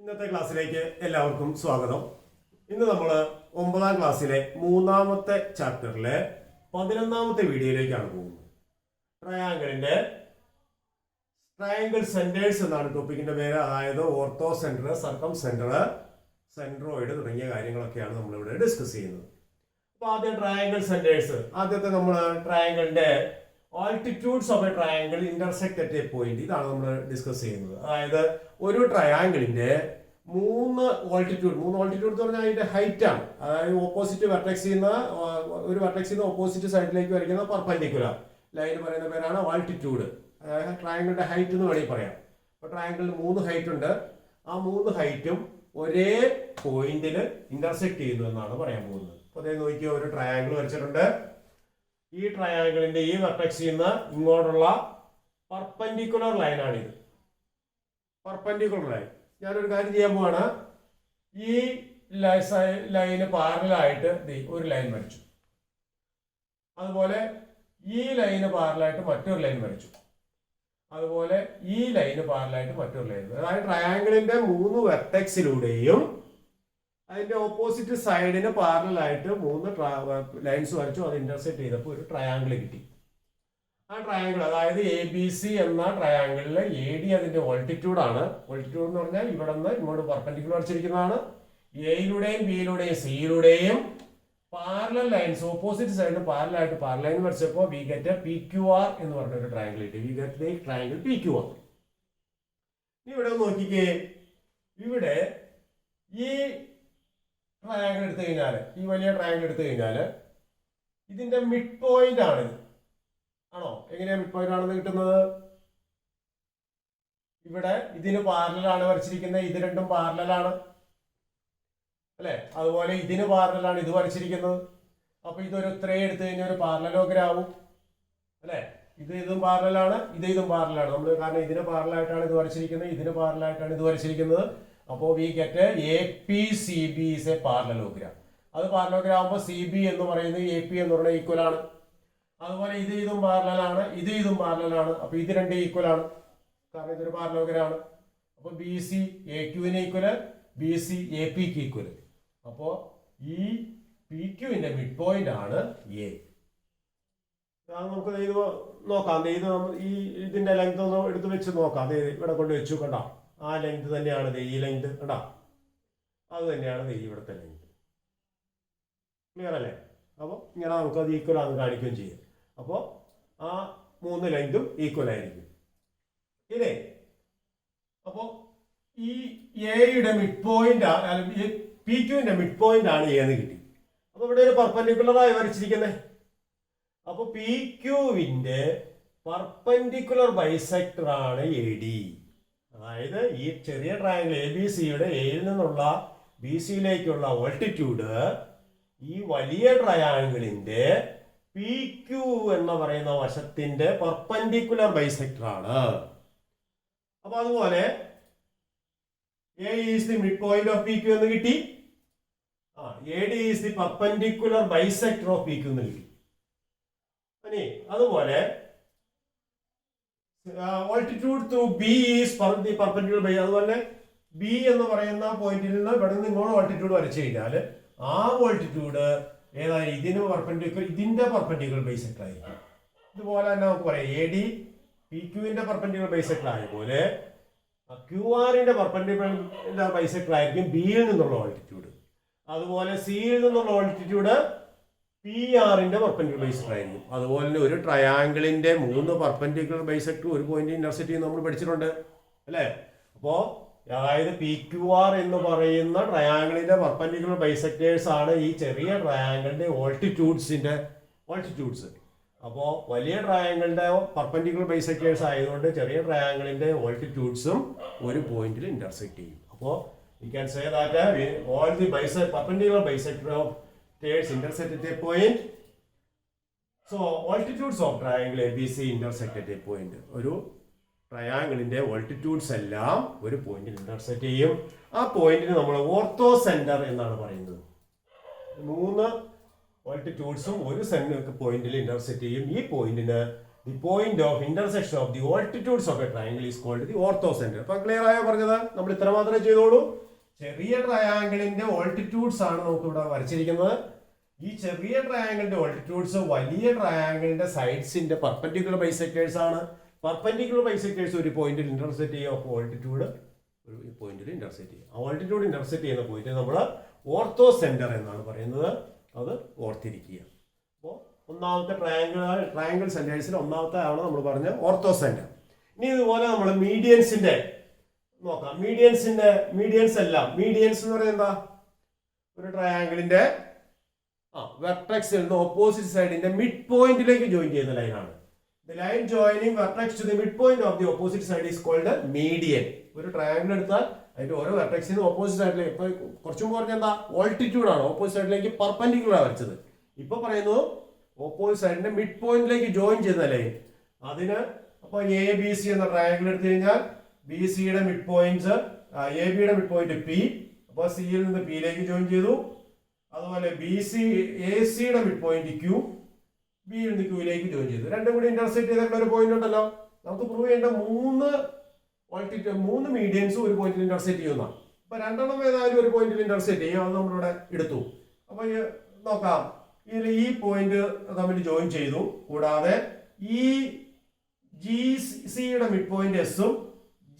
ഇന്നത്തെ ക്ലാസ്സിലേക്ക് എല്ലാവർക്കും സ്വാഗതം. ഇന്ന് നമ്മൾ 9ാം ക്ലാസ്സിലെ 3ാമത്തെ ചാപ്റ്ററിലെ 11ാമത്തെ വീഡിയോയിലേക്കാണ് പോകുന്നത്. ട്രയാങ്കിൾ സെന്റേഴ്സ് എന്നാണ് ടോപ്പിക്കിന്റെ പേര്. അതായത് ഓർത്തോ സെന്റർ, സർക്കം സെന്റർ, സെൻട്രോയിഡ് തുടങ്ങിയ കാര്യങ്ങളൊക്കെയാണ് നമ്മളിവിടെ ഡിസ്കസ് ചെയ്യുന്നത്. അപ്പോൾ ആദ്യം ട്രയാങ്കിൾ സെന്റേഴ്സ്. ആദ്യത്തെ നമ്മൾ ട്രയാങ്കിളിന്റെ altitudes of a triangle intersect at a point, ഇതാണ് നമ്മൾ ഡിസ്കസ് ചെയ്യുന്നത്. അതായത് ഒരു ട്രയാങ്കിളിന്റെ മൂന്ന് ഓൾട്ടിറ്റ്യൂഡ് എന്ന് പറഞ്ഞാൽ അതിന്റെ ഹൈറ്റ് ആണ്. അതായത് ഓപ്പോസിറ്റ് വെർട്ടെക്സിൽ നിന്ന് ഒരു വെർട്ടെക്സിൽ നിന്ന് ഓപ്പോസിറ്റ് സൈഡിലേക്ക് വരയ്ക്കുന്ന പെർപെൻഡിക്കുലർ ലൈൻ പറയുന്ന പേരാണ് ആൾട്ടിറ്റ്യൂഡ്. അതായത് ട്രയാങ്കിളിന്റെ ഹൈറ്റ് എന്ന് വേണമെങ്കിൽ പറയാം. അപ്പോൾ ട്രയാങ്കിളിന് 3 ഹൈറ്റ് ഉണ്ട്. ആ 3 ഹൈറ്റും ഒരേ പോയിന്റിൽ ഇന്റർസെക്ട് ചെയ്യുന്നു എന്നാണ് പറയാൻ പോകുന്നത്. അപ്പോൾ അതേ നോക്കിയോ, ഒരു ട്രയാങ്കിൾ വരച്ചിട്ടുണ്ട്. ഈ ട്രയാങ്കിളിന്റെ ഈ വെർട്ടെക്സിൽ നിന്ന് ഇങ്ങോട്ടുള്ള പെർപെൻഡിക്കുലർ ലൈനാണിത്. Perpendicular line. ഞാനൊരു കാര്യം ചെയ്യാൻ പോവാണ്. ഈ ലൈന് പാരലായിട്ട് ഒരു ലൈൻ വരച്ചു. അതുപോലെ ഈ ലൈന് പാരലായിട്ട് മറ്റൊരു ലൈൻ വരച്ചു. അതുപോലെ ഈ ലൈന് പാരലായിട്ട് മറ്റൊരു ലൈൻ. അതായത് ട്രയാങ്കിളിന്റെ 3 വെർട്ടെക്സിലൂടെയും അതിന്റെ ഓപ്പോസിറ്റ് സൈഡിന് പാരലായിട്ട് 3 ലൈൻസ് വരച്ചു. അത് ഇന്റർസെക്ട് ചെയ്തപ്പോൾ ഒരു ട്രയാങ്കിൾ കിട്ടി. ആ ട്രയാങ്കിൾ, അതായത് ABC എന്ന ട്രയാങ്കിളിൽ AD അതിന്റെ ഓൾട്ടിറ്റ്യൂഡ് ആണ്. ഓൾട്ടിറ്റ്യൂഡ് എന്ന് പറഞ്ഞാൽ ഇവിടെ നിന്ന് ഇങ്ങോട്ട് പെർപെൻഡിക്കുലർ വരച്ചിരിക്കുന്നതാണ്. എയിലൂടെയും ബിയിലൂടെയും സിയിലൂടെയും പാരലൽ ലൈൻസ് ഓപ്പോസിറ്റ് സൈഡിന് പാരലായിട്ട് പാരലൈൻ വരച്ചപ്പോൾ വി ഗെറ്റ് PQR എന്ന് പറഞ്ഞ ഒരു ട്രയാങ്കിൾ കിട്ടി. We get the triangle PQR. ഇവിടെ നോക്കിക്കേ, ഇവിടെ ഈ ട്രയാങ്കിൾ എടുത്തു കഴിഞ്ഞാൽ, ഈ വലിയ ട്രയാങ്കിൾ എടുത്തു കഴിഞ്ഞാൽ ഇതിന്റെ മിഡ് പോയിന്റ് ആണിത്. ആണോ? എങ്ങനെയാ മിഡ് പോയിന്റ് ആണെന്ന് കിട്ടുന്നത്? ഇവിടെ ഇതിന് പാരലാണ് വരച്ചിരിക്കുന്നത്. ഇത് രണ്ടും പാരലാണ് അല്ലെ? അതുപോലെ ഇതിന് പാരലാണ് ഇത് വരച്ചിരിക്കുന്നത്. അപ്പൊ ഇതൊരു 3 എടുത്തു കഴിഞ്ഞാൽ ഒരു പാരലലോഗ്രാം ആവും അല്ലെ? ഇതും പാരലാണ്, ഇതും പാരലാണ്. നമ്മൾ കാരണം ഇതിന് പാരലായിട്ടാണ് ഇത് വരച്ചിരിക്കുന്നത്, ഇതിന് പാരലായിട്ടാണ് ഇത് വരച്ചിരിക്കുന്നത്. അപ്പോൾ we get APCB is a parallelogram. അത് പാരലോഗ്രാം ആകുമ്പോൾ CB എന്ന് പറയുന്നത് AP എന്ന് പറയുന്നത് ഈക്വൽ ആണ്. അതുപോലെ ഇതും പാരലാണ്, ഇതും പാരലാണ്. അപ്പൊ ഇത് രണ്ടും ഈക്വൽ ആണ്, കാരണം ഇതൊരു പാരലോഗ്രാം ആണ്. അപ്പൊ BC AQന് ഈക്വല്, BC APക്ക് ഈക്വല്. അപ്പോ ഈ PQന്റെ മിഡ് പോയിന്റ് ആണ് A. നമുക്ക് ഇത് നോക്കാം. ഇത് ഈ ഇതിന്റെ ലെങ്ത് ഒന്ന് എടുത്ത് വെച്ച് നോക്കാം. അത് ഇവിടെ കൊണ്ട് വെച്ചു കണ്ട, ആ ലെങ്ത് തന്നെയാണ് ഈ ലെങ്ത് കണ്ട, അത് തന്നെയാണ് ഇവിടുത്തെ ലെങ്ത്. ക്ലിയർ അല്ലേ? അപ്പോൾ ഇങ്ങനെ നമുക്ക് അത് ഈക്വൽ ആണെന്ന് കാണിക്കുകയും ചെയ്യും. അപ്പോൾ ആ 3 ലെങ്തും ഈക്വൽ ആയിരിക്കും ഇല്ലേ? അപ്പോൾ ഈ എയുടെ മിഡ് പോയിന്റ്, PQന്റെ മിഡ് പോയിന്റ് ആണ് A എന്ന് കിട്ടി. അപ്പൊ ഇവിടെ ഒരു പെർപെൻഡിക്കുലറായി വരച്ചിരിക്കുന്നത്. അപ്പൊ PQവിന്റെ പെർപെൻഡിക്കുലർ ബൈസെക്ടർ ആണ് AD. അതായത് ഈ ചെറിയ ട്രയാങ്കിൾ ABCയുടെ എയിൽ നിന്നുള്ള BCയിലേക്കുള്ള ഓൾട്ടിറ്റ്യൂഡ് ഈ വലിയ ട്രയാങ്കിളിന്റെ PQ എന്ന് പറയുന്ന വശത്തിന്റെ പെർപെൻഡിക്കുലർ ബൈസെക്ടർ ആണ്. അപ്പൊ അതുപോലെ A is the midpoint of PQ എന്ന് കിട്ടി. AD is the perpendicular bisector of PQ എന്ന് കിട്ടി. അതുപോലെ altitude through B is the perpendicular by. അതുപോലെ B എന്ന് പറയുന്ന പോയിന്റിൽ നിന്ന് ഇവിടെ നിന്ന് ഇങ്ങോട്ട് ഓൾട്ടിറ്റ്യൂഡ് വരച്ചു കഴിഞ്ഞാൽ ആ ഓൾട്ടിറ്റ്യൂഡ് ഏതായാലും ഇതിന്റെ പെർപെൻഡിക്കുലർ ബൈസെക്ടർ ആയിരിക്കും. ഇതുപോലെ തന്നെ നമുക്ക് പറയാം AD PQവിന്റെ പെർപെൻഡിക്കുലർ ബൈസെക്ടർ ആയതുപോലെ QRന്റെ പെർപെൻഡിക്കുലർ ബൈസെക്ടർ ആയിരിക്കും ബിയിൽ നിന്നുള്ള ഓൾട്ടിറ്റ്യൂഡ്. അതുപോലെ സിയിൽ നിന്നുള്ള ഓൾട്ടിറ്റ്യൂഡ് PRന്റെ പെർപെൻഡിക്കുലർ ബൈസെക്ടർ ആയിരിക്കും. അതുപോലെ തന്നെ ഒരു ട്രയാങ്കിളിന്റെ 3 പെർപെൻഡിക്കുലർ ബൈസെക്ടർ ഒരു പോയിന്റ് ഇന്റർസെക്ട് ചെയ്യുന്ന നമ്മൾ പഠിച്ചിട്ടുണ്ട് അല്ലേ? അപ്പോ അതായത് PQR എന്ന് പറയുന്ന ട്രയാങ്കിളിന്റെ പെർപെൻഡിക്കുലർ ബൈസെക്ടേഴ്സ് ആണ് ഈ ചെറിയ ട്രയാങ്കിളിന്റെ ഓൾട്ടിറ്റ്യൂഡ്സ്. അപ്പോൾ വലിയ ട്രയാങ്കിളിന്റെ പെർപെൻഡിക്കുലർ ബൈസെക്ടേഴ്സ് ആയതുകൊണ്ട് ചെറിയ ട്രയാങ്കിളിന്റെ ഓൾട്ടിറ്റ്യൂഡ്സും ഒരു പോയിന്റിൽ ഇന്റർസെക്ട് ചെയ്യും. അപ്പോൾ you can say that all the perpendicular bisector of states intersect at a point. So altitudes of triangle ABC intersect at a point. ഒരു ട്രയാങ്കിളിന്റെ ഓൾട്ടിറ്റ്യൂഡ്സ് എല്ലാം ഒരു പോയിന്റിൽ ഇന്റർസെക്ട് ചെയ്യും. ആ പോയിന്റിന് നമ്മൾ ഓർത്തോ സെന്റർ എന്നാണ് പറയുന്നത്. 3 ഓൾട്ടിറ്റ്യൂഡ്സും ഒരു പോയിന്റിൽ ഇന്റർസെക്ട് ചെയ്യും. ഈ പോയിന്റിന് the point of intersection of the altitudes of a triangle is called the orthocentre. അപ്പൊ ക്ലിയർ ആയോ പറഞ്ഞത്? നമ്മൾ ഇത്ര മാത്രമേ ചെയ്തോളൂ. ചെറിയ ട്രയാങ്കിളിന്റെ ഓൾട്ടിറ്റ്യൂഡ്സ് ആണ് നമുക്ക് ഇവിടെ വരച്ചിരിക്കുന്നത്. ഈ ചെറിയ ട്രയാങ്കിളിന്റെ ഓൾട്ടിറ്റ്യൂഡ്സ് വലിയ ട്രയാങ്കിളിന്റെ സൈഡ്സിന്റെ പെർപെൻഡിക്കുലർ ബൈസെക്ടേഴ്സ് ആണ്. പെർപെൻഡിക്കുലർ ബൈസെക്ടേഴ്സ് ഒരു പോയിന്റിൽ ഇന്റർസെക്ട് ചെയ്യുക, അപ്പോൾ ഓൾട്ടിറ്റ്യൂഡ് ഒരു പോയിന്റിൽ ഇന്റർസെക്ട് ചെയ്യുക. ആ ഓൾട്ടിറ്റ്യൂഡ് ഇന്റർസെക്ട് ചെയ്യുന്ന പോയിന്റ് നമ്മൾ ഓർത്തോ സെന്റർ എന്നാണ് പറയുന്നത്. അത് ഓർത്തിരിക്കുക. അപ്പോൾ ഒന്നാമത്തെ ട്രയാങ്കിൾ സെന്റേഴ്സിൽ ഒന്നാമത്തെ ആണ് നമ്മൾ പറഞ്ഞ ഓർത്തോ സെന്റർ. ഇനി ഇതുപോലെ നമ്മൾ മീഡിയൻസിന്റെ നോക്കാം. മീഡിയൻസ് എല്ലാം മീഡിയൻസ് എന്ന് പറയുന്നത് എന്താ? ഒരു ട്രയാങ്കിളിന്റെ വെർട്ടെക്സിൽ നിന്ന് ഓപ്പോസിറ്റ് സൈഡിന്റെ മിഡ് പോയിന്റിലേക്ക് ജോയിൻ ചെയ്യുന്ന ലൈനാണ്. The line joining vertex to the mid point of the opposite side is called median. ഒരു ട്രയാങ്കിൾ എടുത്താൽ അതിന്റെ ഓരോ വെർട്ടെക്സിൽ നിന്ന് ഓപ്പോസിറ്റ് സൈഡിലേക്ക്, ഇപ്പൊ കുറച്ചും പറഞ്ഞ എന്താ ഓൾട്ടിറ്റ്യൂഡ് ആണ്, ഓപ്പോസിറ്റ് സൈഡിലേക്ക് പെർപെൻഡിക്കുലർ ആണ് വരച്ചത്. ഇപ്പൊ പറയുന്നു ഓപ്പോസിറ്റ് സൈഡിന്റെ മിഡ് പോയിന്റിലേക്ക് ജോയിൻ ചെയ്യുന്ന ലൈൻ. അതിന് അപ്പൊ എ ബി സി എന്ന ട്രയാങ്കിൾ എടുത്തു കഴിഞ്ഞാൽ ബി സിയുടെ മിഡ് പോയിന്റ് എ ബിയുടെ മിഡ് പോയിന്റ് പി, അപ്പൊ സിയിൽ നിന്ന് പിയിലേക്ക് ജോയിൻ ചെയ്തു. അതുപോലെ എ സിയുടെ മിഡ് പോയിന്റ് ക്യൂ, ബിയിൽ നിന്ന് ക്യൂയിലേക്ക് ജോയിൻ ചെയ്തു. രണ്ടും കൂടി ഇന്റർസെക്ട് ചെയ്തിട്ടുള്ള ഒരു പോയിന്റ് ഉണ്ടല്ലോ. നമുക്ക് പ്രൂവ് ചെയ്യേണ്ട മൂന്ന് മീഡിയൻസും ഒരു പോയിന്റിൽ ഇന്റർസെക്ട് ചെയ്യുന്ന. അപ്പൊ രണ്ടെണ്ണം ഏതായാലും ഒരു പോയിന്റിൽ ഇന്റർസെക്ട് ചെയ്യും. അത് നമ്മളിവിടെ എടുത്തു. അപ്പൊ നോക്കാം, ഇതിൽ ഈ പോയിന്റ് തമ്മിൽ ജോയിൻ ചെയ്തു. കൂടാതെ ഈ ജി സിയുടെ മിഡ് പോയിന്റ് എസും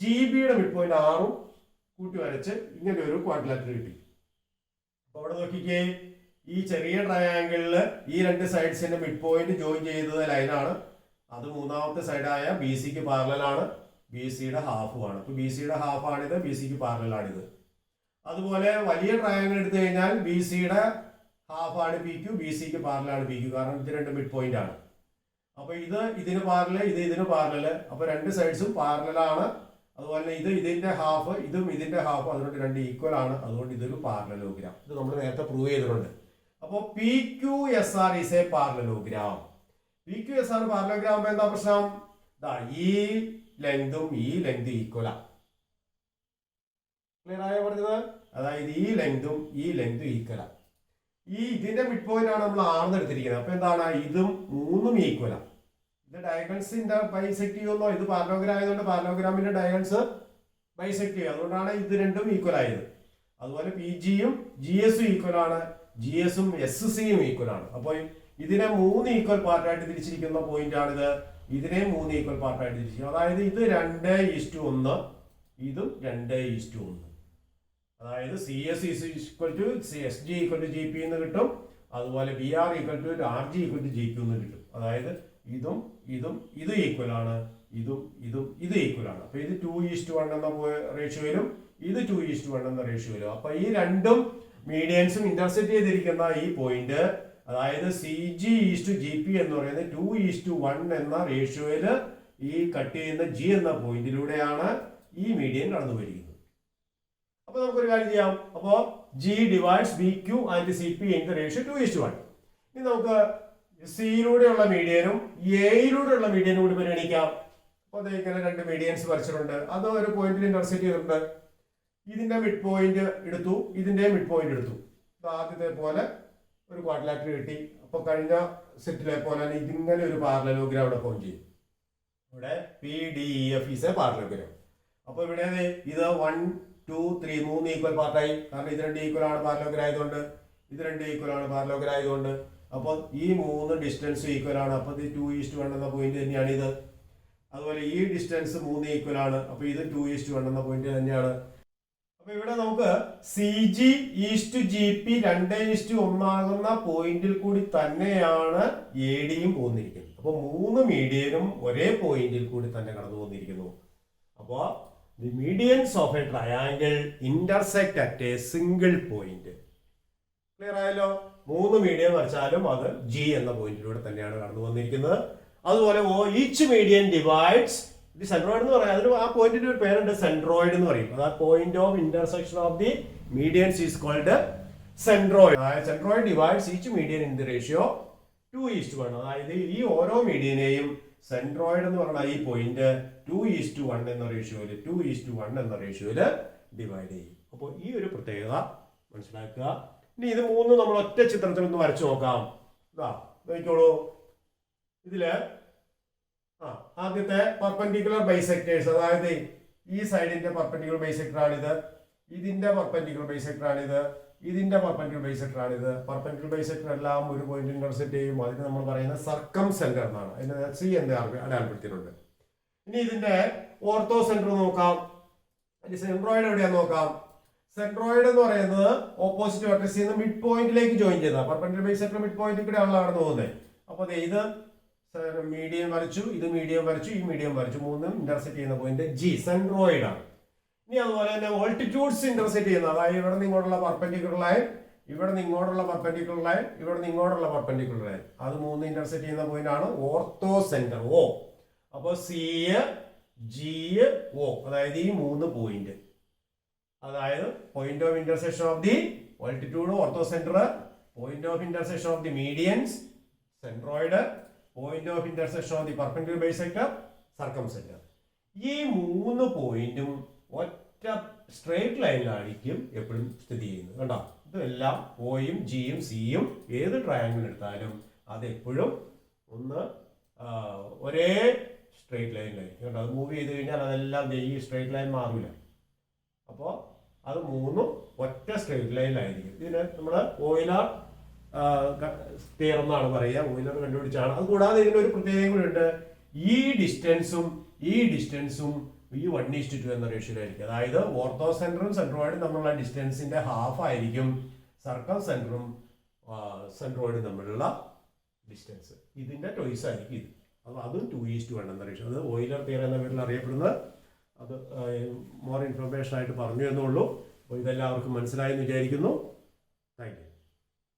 ജി ബിയുടെ മിഡ് പോയിന്റ് ആറും കൂട്ടി വരച്ച് ഇങ്ങനെ ഒരു ക്വാഡ്രിലാറ്റർ കിട്ടി. അപ്പൊ അവിടെ നോക്കിക്കേ, ഈ ചെറിയ ട്രയാങ്കിളില് ഈ രണ്ട് സൈഡ്സിന്റെ മിഡ് പോയിന്റ് ജോയിൻ ചെയ്തത് ലൈനാണ്. അത് മൂന്നാമത്തെ സൈഡായ ബി സിക്ക് പാരലലാണ്, ബി സിയുടെ ഹാഫുമാണ്. അപ്പൊ ബി സിയുടെ ഹാഫ് ആണിത്, ബി സിക്ക് പാരലാണിത്. അതുപോലെ വലിയ ട്രയാങ്കിൾ എടുത്തു കഴിഞ്ഞാൽ ബി സിയുടെ ഹാഫ് ആണ് പി ക്യു, ബി സിക്ക് പാരലാണ് പി ക്യു, കാരണം ഇത് രണ്ട് മിഡ് പോയിന്റ് ആണ്. അപ്പൊ ഇതിന് പാരല്, ഇതിന് പാരല്. അപ്പൊ രണ്ട് സൈഡ്സും പാരലാണ്. അതുപോലെ ഇത് ഇതിന്റെ ഹാഫ്, ഇതും ഇതിന്റെ ഹാഫ്, അതുകൊണ്ട് രണ്ട് ഈക്വൽ ആണ്. അതുകൊണ്ട് ഇതൊരു പാരലലോഗ്രാം. ഇത് നമ്മൾ നേരത്തെ പ്രൂവ് ചെയ്തിട്ടുണ്ട്. അപ്പൊ P Q S R is a parallelogram. P Q S R parallelogram ആകുമ്പോ എന്താ പ്രശ്നം? ഈ ലെങ്തും ഈ ലെങ്ത് ഈക്വലാ. ക്ലിയർ ആയോ പറഞ്ഞത്? അതായത് ഈ ലെങ്തും ഈ ലെങ്തും ഈക്വലാ. ഇതിന്റെ മിഡ് പോയിന്റ് ആണ് നമ്മൾ ആർന്ന് എടുത്തിരിക്കുന്നത്. അപ്പൊ എന്താണ്? ഇതും മൂന്നും ഈക്വലാ. ഇത് ഡയഗൺസിന്റെ ബൈസെക്ട് ചെയ്യുന്നോ? ഇത് പാരലോഗ്രാം ആയതുകൊണ്ട് പാരലോഗ്രാമിന്റെ ഡയഗൺസ് ബൈസെക്ട് ചെയ്യും. അതുകൊണ്ടാണ് ഇത് രണ്ടും ഈക്വൽ ആയത്. അതുപോലെ പി ജിയും ജി എസും ഈക്വൽ ആണ്, ജി എസും എസ് സിയും ഈക്വൽ ആണ്. അപ്പോൾ ഇതിനെ മൂന്ന് ഈക്വൽ പാർട്ടായിട്ട് തിരിച്ചിരിക്കുന്ന പോയിന്റ് ആണിത്. ഇതിനെ മൂന്ന് ഈക്വൽ പാർട്ടായിട്ട് തിരിച്ചിരിക്കും. അതായത് ഇത് 2:1, ഇതും 2:1. അതായത് C S equal to S G equal to G P എന്ന് കിട്ടും. അതുപോലെ B R equal to R G equal to G Q എന്ന് കിട്ടും. അതായത് ഇതും ഈക്വൽ ആണ്, ഇത് ഈക്വൽ ആണ്. അപ്പൊ ഇത് 2:1 എന്ന റേഷ്യോയിലും ഇത് 2:1 എന്ന റേഷ്യോയിലും. അപ്പൊ ഈ രണ്ടും മീഡിയൻസും ഇന്റർസെക്ട് ചെയ്തിരിക്കുന്ന ഈ പോയിന്റ്, അതായത് C G is G P എന്ന് പറയുന്നത് 2:1 എന്ന റേഷ്യോയില് ഈ കട്ട് ചെയ്യുന്ന ജി എന്ന പോയിന്റിലൂടെയാണ് ഈ മീഡിയൻ കടന്നു വരിക്കുന്നത്. അപ്പൊ നമുക്കൊരു കാര്യം ചെയ്യാം. അപ്പോ G divides B Q and C P in the ratio 2:1. ഇനി നമുക്ക് സിയിലൂടെയുള്ള മീഡിയനും എയിലൂടെയുള്ള മീഡിയനും കൂടി പരിഗണിക്കാം. അപ്പൊ ഇങ്ങനെ രണ്ട് മീഡിയൻസ് വരച്ചിട്ടുണ്ട്. അത് ഒരു പോയിന്റിൽ ഇന്റർസെക്ട് ചെയ്തിട്ടുണ്ട്. ഇതിന്റെ മിഡ് പോയിന്റ് എടുത്തു, ഇതിന്റെ മിഡ് പോയിന്റ് എടുത്തു. ആദ്യത്തെ പോലെ ഒരു ക്വാഡ്രിലാറ്റർ കിട്ടി. അപ്പൊ കഴിഞ്ഞ സെറ്റിലെ പോലെ ഇതിങ്ങനെ ഒരു പാരലലോഗ്രാം ഇവിടെ ഫോം ചെയ്യും. ഇവിടെ P D E F is a parallelogram. അപ്പൊ ഇവിടെ ഇത് 1, 2, 3 മൂന്ന് ഈക്വൽ പാർട്ടായി. കാരണം ഇത് രണ്ട് ഈക്വൽ ആണ് പാരലോഗ്രാം ആയതുകൊണ്ട്, ഇത് രണ്ട് ഈക്വൽ ആണ് പാരലോഗ്രാം ആയതുകൊണ്ട്. അപ്പോൾ ഈ മൂന്ന് ഡിസ്റ്റൻസ് ഈക്വൽ ആണ്. അപ്പൊ ഇത് 2:1 എന്ന പോയിന്റ് തന്നെയാണ് ഇത്. അതുപോലെ ഈ ഡിസ്റ്റൻസ് 3 ഈക്വൽ ആണ്. അപ്പൊ ഇത് 2:1 എന്ന പോയിന്റ് തന്നെയാണ്. അപ്പൊ ഇവിടെ നമുക്ക് C G east G P 2:1 ആകുന്ന പോയിന്റിൽ കൂടി തന്നെയാണ് എ ഡിയും പോന്നിരിക്കുന്നത്. അപ്പൊ മൂന്ന് മീഡിയനും ഒരേ പോയിന്റിൽ കൂടി തന്നെ കടന്നു പോന്നിരിക്കുന്നു. അപ്പോ the medians of a triangle intersect at A single point. Clear ആയല്ലോ? മൂന്ന് മീഡിയൻ വരച്ചാലും അത് ജി എന്ന പോയിന്റിലൂടെ തന്നെയാണ് കടന്നു വന്നിരിക്കുന്നത്. അതുപോലെ each median divides the centroid എന്ന് പറയാം. അതിന് ആ പോയിന്റിന്റെ ഒരു പേരുണ്ട്, സെൻട്രോയിഡ് എന്ന് പറയും. അതായത് point of intersection of the medians is called centroid. അതായത് centroid divides each median in the ratio 2:1. അതായത് ഈ ഓരോ മീഡിയനെയും സെൻട്രോയിഡ് എന്ന് പറഞ്ഞ ഈ പോയിന്റ് 2:1 എന്ന റേഷ്യോയില് ഡിവൈഡ് ചെയ്യും. അപ്പോൾ ഈ ഒരു പ്രത്യേകത മനസ്സിലാക്കുക. ഇനി ഇത് മൂന്നും നമ്മൾ ഒറ്റ ചിത്രത്തിൽ ഒന്ന് വരച്ചു നോക്കാം. നോക്കിക്കോളൂ. ഇതില് ആദ്യത്തെ പെർപെൻഡിക്കുലർ ബൈസെക്ടേഴ്സ്, അതായത് ഈ സൈഡിന്റെ പെർപെൻഡിക്കുലർ ബൈസെക്ടർ ആണിത്, ഇതിന്റെ പെർപെൻഡിക്കുലർ ബൈസെക്ടർ ആണിത്, ഇതിന്റെ പെർപെൻഡിക്കുലർ ബൈസെക്ടർ ആണിത്. പെർപെൻഡിക്കുലർ ബൈസെക്ടർ എല്ലാം ഒരു പോയിന്റ് ഇന്റർസെക്ട് ചെയ്യും. അതിന് നമ്മൾ പറയുന്ന സർക്കം സെന്റർ എന്നാണ്. അതിന് സി എന്ന് അടയാളപ്പെടുത്തിയിട്ടുണ്ട്. ഇനി ഇതിന്റെ ഓർത്തോ സെന്റർ നോക്കാം. സെൻട്രോയിഡ് എവിടെയാന്ന് നോക്കാം. സെൻട്രോയിഡ് എന്ന് പറയുന്നത് ഓപ്പോസിറ്റ് വെർട്ടക്സിൽ നിന്ന് മിഡ് പോയിന്റിലേക്ക് ജോയിൻ ചെയ്ത പെർപെൻഡിക്കുലർ ബൈസെക്ടർ മിഡ് പോയിന്റിൽ കൂടെയാണല്ലോ അവിടെ പോകുന്നത്. അപ്പോൾ ഇത് മീഡിയം വരച്ചു, ഇത് മീഡിയം വരച്ചു, ഈ മീഡിയം വരച്ചു, മൂന്നും ഇന്റർസെക്ട് ചെയ്യുന്ന പോയിന്റ് ജി, സെൻട്രോയിഡ് ആണ്. ഇനി അതുപോലെ തന്നെ ഓൾട്ടിറ്റ്യൂഡ്സ് ഇന്റർസെക്ട് ചെയ്യുന്നത്, അതായത് ഇവിടെ നിന്ന് ഇങ്ങോട്ടുള്ള പെർപെൻഡിക്കുലർ ലൈൻ, ഇവിടെ നിന്ന് ഇങ്ങോട്ടുള്ള പെർപെൻഡിക്കുലർ ലൈൻ, ഇവിടെ നിന്ന് ഇങ്ങോട്ടുള്ള പെർപെൻഡിക്കുലർ ലൈൻ, അത് മൂന്ന് ഇന്റർസെക്ട് ചെയ്യുന്ന പോയിന്റ് ആണ് ഓർത്തോ സെന്റർ ഓ. അപ്പോൾ സി, ജി, ഒ, അതായത് ഈ മൂന്ന് പോയിന്റ്, അതായത് point of intersection of the altitude orthocentre, point of intersection of the medians centroid, point of intersection of the perpendicular bisector circumcentre. ഈ മൂന്ന് പോയിന്റും ഒറ്റ സ്ട്രേറ്റ് ലൈനിലായിരിക്കും എപ്പോഴും സ്ഥിതി ചെയ്യുന്നത്. കണ്ടോ, ഇതെല്ലാം ഓയും ജിയും സിയും ഏത് ട്രയാങ്കിൾ എടുത്താലും അത് എപ്പോഴും ഒന്ന് ഒരേ സ്ട്രേറ്റ് ലൈനിലായിരിക്കും. കണ്ടോ, അത് മൂവ് ചെയ്ത് കഴിഞ്ഞാൽ അതെല്ലാം ഈ സ്ട്രേറ്റ് ലൈൻ മാറില്ല. അപ്പോൾ അത് മൂന്നും ഒറ്റ സ്ട്രേറ്റ് ലൈനിലായിരിക്കും. ഇതിന് നമ്മൾ ഓയിലർ തിയറം എന്നാണ് പറയുക. ഓയിലർ കണ്ടുപിടിച്ചാണ്. അത് കൂടാതെ ഇതിനൊരു പ്രത്യേകത കൂടി ഉണ്ട്. ഈ ഡിസ്റ്റൻസും ഈ 1:2 എന്ന റേഷ്യോയിലായിരിക്കും. അതായത് ഓർത്തോ സെന്ററും സെൻട്രോയിഡും തമ്മിലുള്ള ഡിസ്റ്റൻസിന്റെ ഹാഫ് ആയിരിക്കും സർക്കം സെന്ററും സെൻട്രോയിഡും തമ്മിലുള്ള ഡിസ്റ്റൻസ്. ഇതിന്റെ ടോയ്സ് ആയിരിക്കും ഇത്. അപ്പോൾ അതും 2:1 എന്ന റേഷ്യോ. അത് ഓയിലർ തിയറം എന്ന പേരിൽ അറിയപ്പെടുന്നത്. അത് മോർ ഇൻഫർമേഷൻ ആയിട്ട് പറഞ്ഞു എന്നുള്ളൂ. അപ്പോൾ ഇതെല്ലാവർക്കും മനസ്സിലായെന്ന് വിചാരിക്കുന്നു. Thank you.